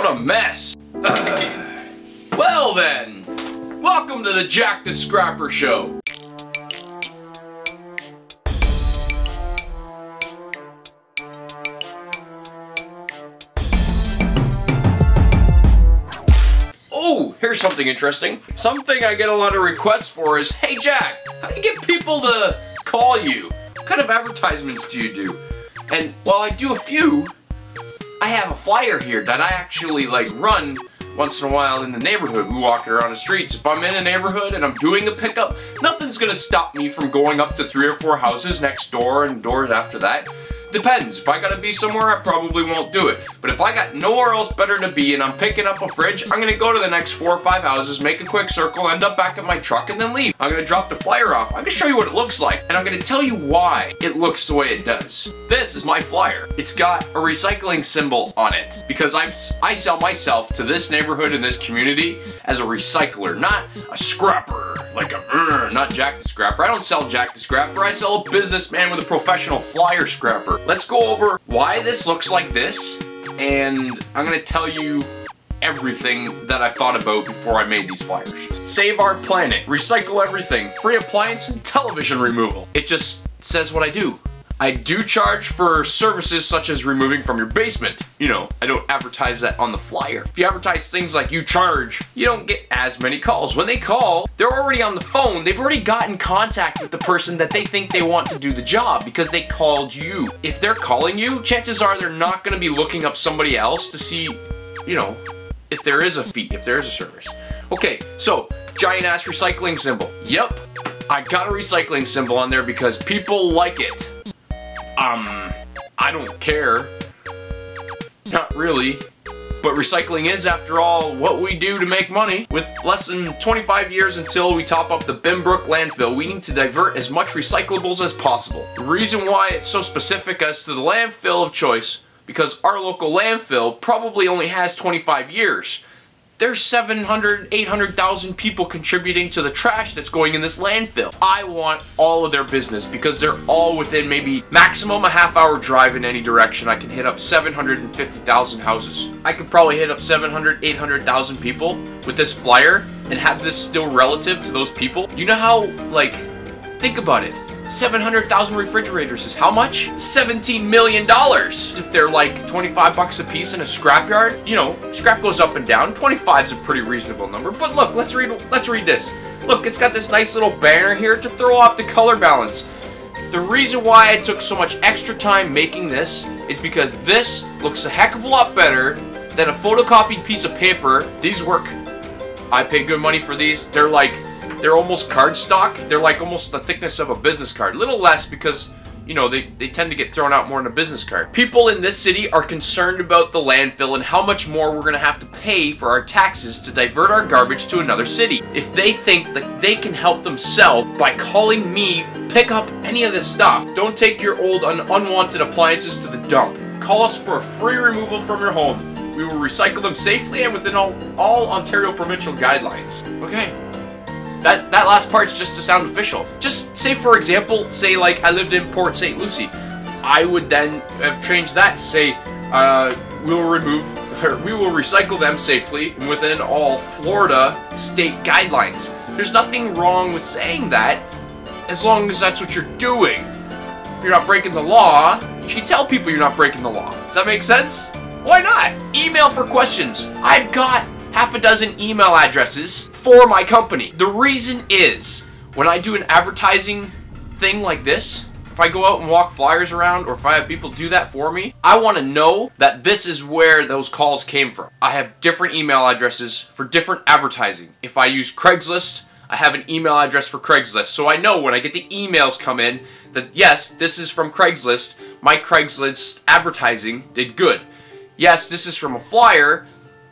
What a mess. Well then, welcome to the Jack the Scrapper Show. Oh, here's something interesting. Something I get a lot of requests for is, hey Jack, how do you get people to call you? What kind of advertisements do you do? And while I do a few, I have a flyer here that I actually run once in a while in the neighborhood. We walk around the streets. If I'm in a neighborhood and I'm doing a pickup, nothing's gonna stop me from going up to 3 or 4 houses next door and doors after that. Depends. If I gotta be somewhere, I probably won't do it. But if I got nowhere else better to be and I'm picking up a fridge, I'm gonna go to the next 4 or 5 houses, make a quick circle, end up back at my truck, and then leave. I'm gonna drop the flyer off. I'm gonna show you what it looks like, and I'm gonna tell you why it looks the way it does. This is my flyer. It's got a recycling symbol on it because I sell myself to this neighborhood and this community as a recycler, not a scrapper. Not Jack the Scrapper. I don't sell Jack the Scrapper. I sell a businessman with a professional flyer scrapper. Let's go over why this looks like this, and I'm gonna tell you everything that I thought about before I made these flyers. Save our planet, recycle everything, free appliance and television removal. It just says what I do. I do charge for services such as removing from your basement. You know, I don't advertise that on the flyer. If you advertise things like you charge, you don't get as many calls. When they call, they're already on the phone. They've already got in contact with the person that they think they want to do the job because they called you. If they're calling you, chances are they're not gonna be looking up somebody else to see, you know, if there is a fee, if there is a service. Okay, so giant ass recycling symbol. Yep, I got a recycling symbol on there because people like it. I don't care. Not really. But recycling is, after all, what we do to make money. With less than 25 years until we top up the Binbrook landfill, we need to divert as much recyclables as possible. The reason why it's so specific as to the landfill of choice, because our local landfill probably only has 25 years. There's 700, 800,000 people contributing to the trash that's going in this landfill. I want all of their business because they're all within maybe maximum a half-hour drive in any direction. I can hit up 750,000 houses. I could probably hit up 700, 800,000 people with this flyer and have this still relative to those people. You know how, think about it. 700,000 refrigerators is how much? $17 million. If they're like 25 bucks a piece in a scrapyard, you know, scrap goes up and down. 25 is a pretty reasonable number. But look, let's read this. Look, it's got this nice little banner here to throw off the color balance. The reason why I took so much extra time making this is because this looks a heck of a lot better than a photocopied piece of paper. These work. I pay good money for these. They're almost cardstock. They're like almost the thickness of a business card. A little less because, you know, they tend to get thrown out more than a business card. People in this city are concerned about the landfill and how much more we're gonna have to pay for our taxes to divert our garbage to another city. If they think that they can help themselves by calling me, pick up any of this stuff. Don't take your old unwanted appliances to the dump. Call us for a free removal from your home. We will recycle them safely and within all Ontario provincial guidelines. Okay. That last part's just to sound official. Just say, for example, say like I lived in Port St. Lucie. I would then have changed that to say, we will recycle them safely within all Florida state guidelines. There's nothing wrong with saying that, as long as that's what you're doing. If you're not breaking the law, you should tell people you're not breaking the law. Does that make sense? Why not? Email for questions. I've got half a dozen email addresses for my company. The reason is, when I do an advertising thing like this, if I go out and walk flyers around, or if I have people do that for me, I want to know that this is where those calls came from. I have different email addresses for different advertising. If I use Craigslist, I have an email address for Craigslist, so I know when I get the emails come in that yes, this is from Craigslist, my Craigslist advertising did good. Yes, this is from a flyer,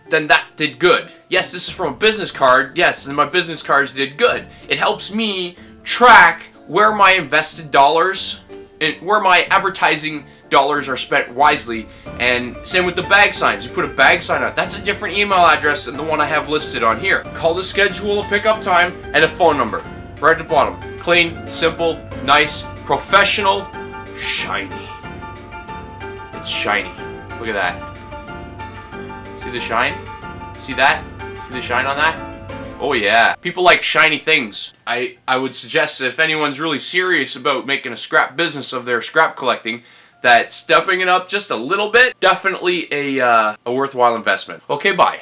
then that did good. Yes, this is from a business card. Yes, and my business cards did good. It helps me track where my invested dollars and where my advertising dollars are spent wisely. And same with the bag signs. You put a bag sign out. That's a different email address than the one I have listed on here. Call to schedule a pickup time and a phone number. Right at the bottom. Clean, simple, nice, professional, shiny. It's shiny. Look at that. See the shine? See that? See the shine on that? Oh yeah. People like shiny things. I would suggest that if anyone's really serious about making a scrap business of their scrap collecting, that stepping it up just a little bit, definitely a worthwhile investment. Okay, bye.